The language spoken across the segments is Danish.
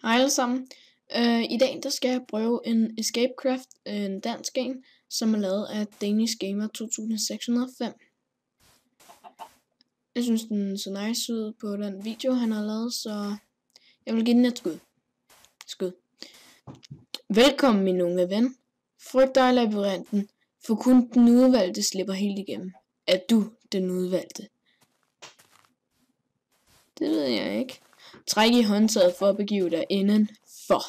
Hej alle sammen. I dag der skal jeg prøve en Escapecraft, en dansk en, som er lavet af Danish Gamer 2605. Jeg synes den så nice ud på den video han har lavet, så jeg vil give den et skud. Velkommen min unge ven. Frygt dig i labyrinten, for kun den udvalgte slipper helt igennem. Er du den udvalgte? Det ved jeg ikke. Træk i håndtaget for at begive dig indenfor.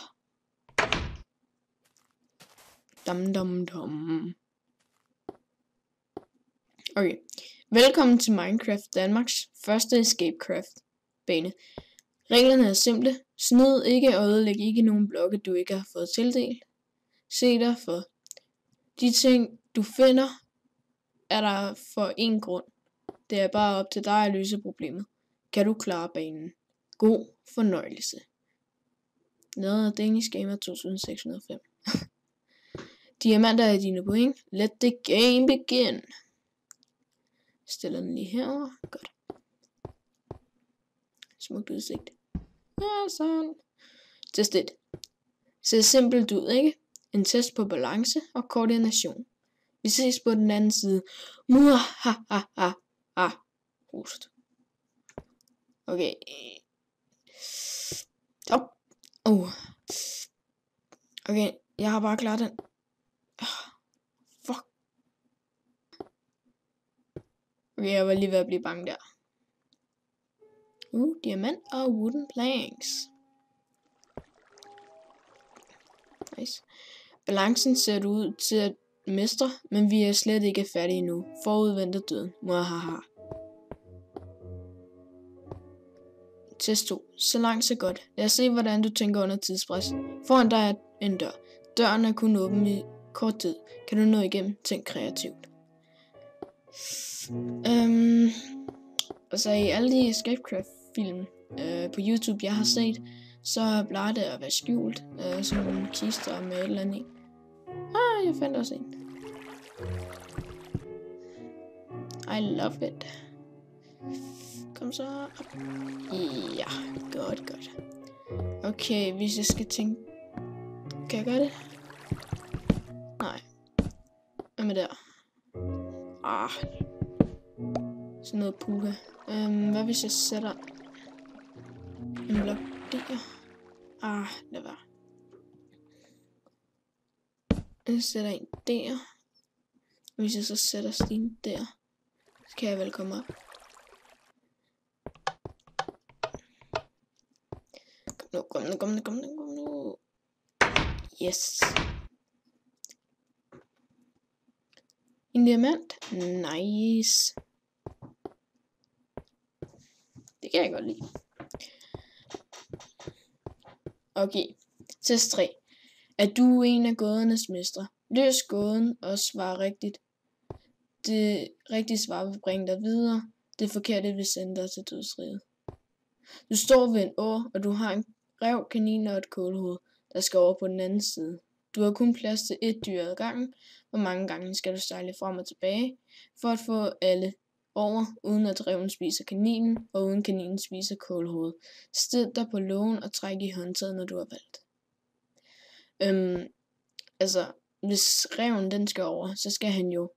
Dum. Okay. Velkommen til Minecraft Danmarks første Escapecraft bane. Reglerne er simple. Snyd ikke og ødelæg ikke nogen blokke, du ikke har fået tildelt. Se dig for. De ting, du finder, er der for en grund. Det er bare op til dig at løse problemet. Kan du klare banen? God fornøjelse. Lavet af Danish Gamer 2605. Diamanter er dine point. Let the game begin. Stiller den lige herover. Godt. Smukt udsigt. Ja, sådan. Test 1. Ser simpelt ud, ikke? En test på balance og koordination. Vi ses på den anden side. Host. Okay. Op. Okay, jeg har bare klaret den. Fuck. Okay, jeg var lige ved at blive bange der. Diamant og wooden planks. Nice. Balancen ser du ud til at mestre, men vi er slet ikke færdige endnu. Forud venter døden. Muahaha. Test 2. Så langt så godt. Lad os se, hvordan du tænker under tidspres. Foran dig er en dør. Døren er kun åben i kort tid. Kan du nå igennem? Tænk kreativt. Altså i alle de Escapecraft film på YouTube jeg har set, så plejer det at være skjult. Sådan nogle kister med et eller andet i. Jeg fandt også en. I love it. Kom så op. Ja, godt. Okay, hvis jeg skal tænke... Kan jeg gøre det? Nej. Hvad med der? Sådan noget puha. Hvad hvis jeg sætter en blok der? Lad være. Jeg sætter en der. Hvis jeg så sætter stien der, så kan jeg vel komme op. Kom nu. Yes. En diamant. Nice. Det kan jeg godt lide. Okay. Test 3. Er du en af gådernes mestre? Løs gåden og svar rigtigt. Det rigtige svar vil bringe dig videre. Det forkerte vil sende dig til dødsriget. Du står ved en å, og du har en ræv, kanin og et kålhoved, der skal over på den anden side. Du har kun plads til et dyr ad gangen. Hvor mange gange skal du sejle frem og tilbage, for at få alle over, uden at ræven spiser kaninen, og uden kaninen spiser kålhovedet. Stil dig på lågen og træk i håndtaget, når du har valgt. Altså, hvis ræven den skal over, så skal han jo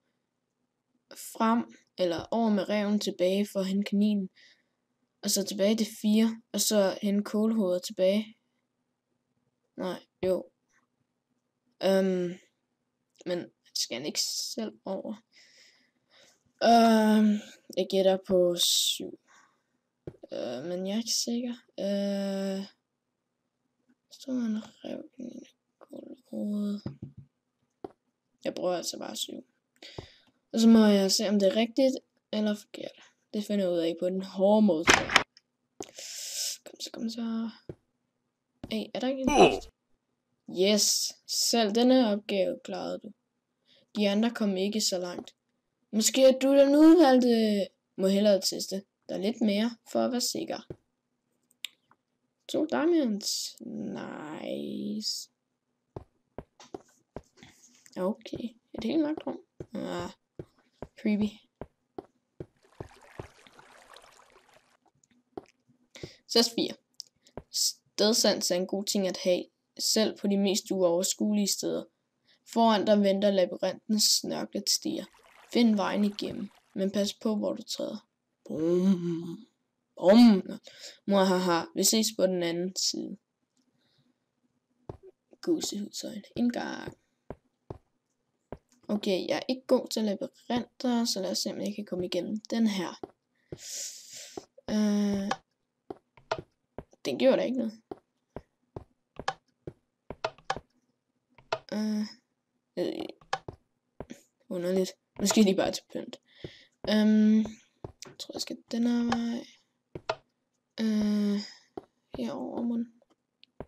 frem, eller over med ræven tilbage for at hente kaninen, og så tilbage til 4, og så hente kålhovedet tilbage. Nej, jo. Men skal han ikke selv over? Jeg gætter på 7. Men jeg er ikke sikker. Så er en rev i kålhovedet. Jeg bruger altså bare 7. Og så må jeg se, om det er rigtigt eller forkert. Det finder jeg ud af på den hårde måde. Kom så. Hey, er der ikke en? Yes, selv denne opgave klarede du. De andre kom ikke så langt. Måske er du den udvalgte. Må hellere teste der lidt mere for at være sikker. 2 diamonds. Nice. Okay, et helt mørkt rum. Creepy. Test 4. Stedsans er en god ting at have, selv på de mest uoverskuelige steder. Foran dig venter labyrintens snørklet stier. Find vejen igennem, men pas på, hvor du træder. Bum. Bum. Muahaha, vi ses på den anden side. Gåsehudsøjne. Indgang. Okay, jeg er ikke god til labyrinter, så lad os se, om jeg kan komme igennem den her. Den gjorde da ikke noget. Underligt. Måske lige bare til pynt. Jeg tror, jeg skal den her vej. Herover, mon.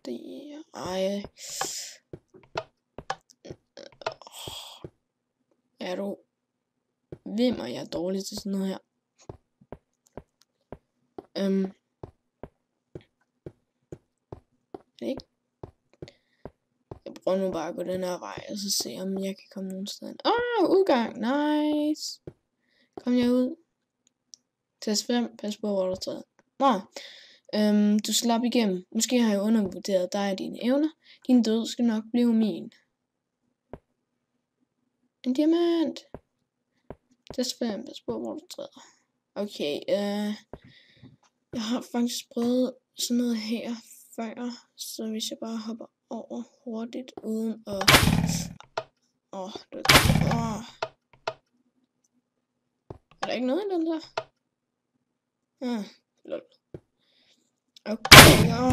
Det ej. Er du vimmer jeg er dårlig til sådan noget her. Ikke? Jeg prøver nu bare at gå den her vej, og så se om jeg kan komme nogen steder. Udgang, nice. Kom jeg ud. Test 5, pas på hvor du træder. Du slap igennem. Måske har jeg undervurderet dig og dine evner. Din død skal nok blive min. En diamant. Test 5, pas på hvor du træder. Okay, jeg har faktisk prøvet sådan noget her før, så hvis jeg bare hopper over hurtigt uden at... Er der ikke noget i den der? Lol. Okay, au.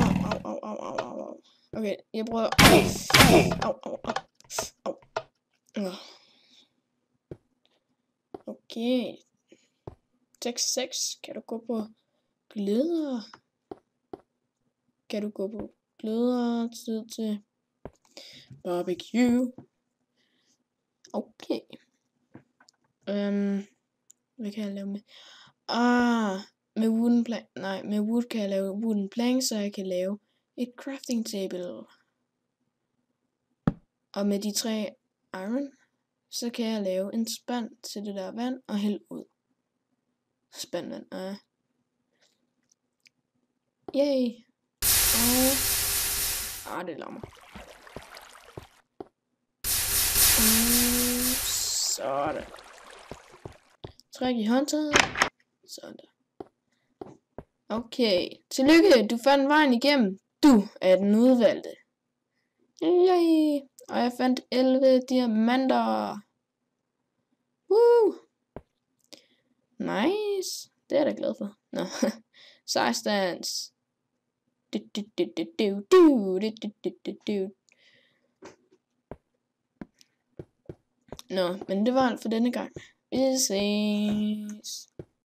Okay, jeg prøver... Au. Okay. 6, kan du gå på glæder? Kan du gå på glæder? Tid til barbecue. Okay. Hvad kan jeg lave med? Med wooden plank. Nej, med wood kan jeg lave wooden plank, så jeg kan lave et crafting table. Og med de 3 iron, så kan jeg lave en spand til det der vand og hælde ud. Spændende. Yay. Det lammer. Sådan. Træk i håndtaget. Sådan der. Okay. Tillykke, du fandt vejen igennem. Du er den udvalgte. Yay. Og jeg fandt 11 diamanter. Woo. Nice. Det er jeg da glad for. Nå. Sejstans. Nå, men det var alt for denne gang. Vi ses.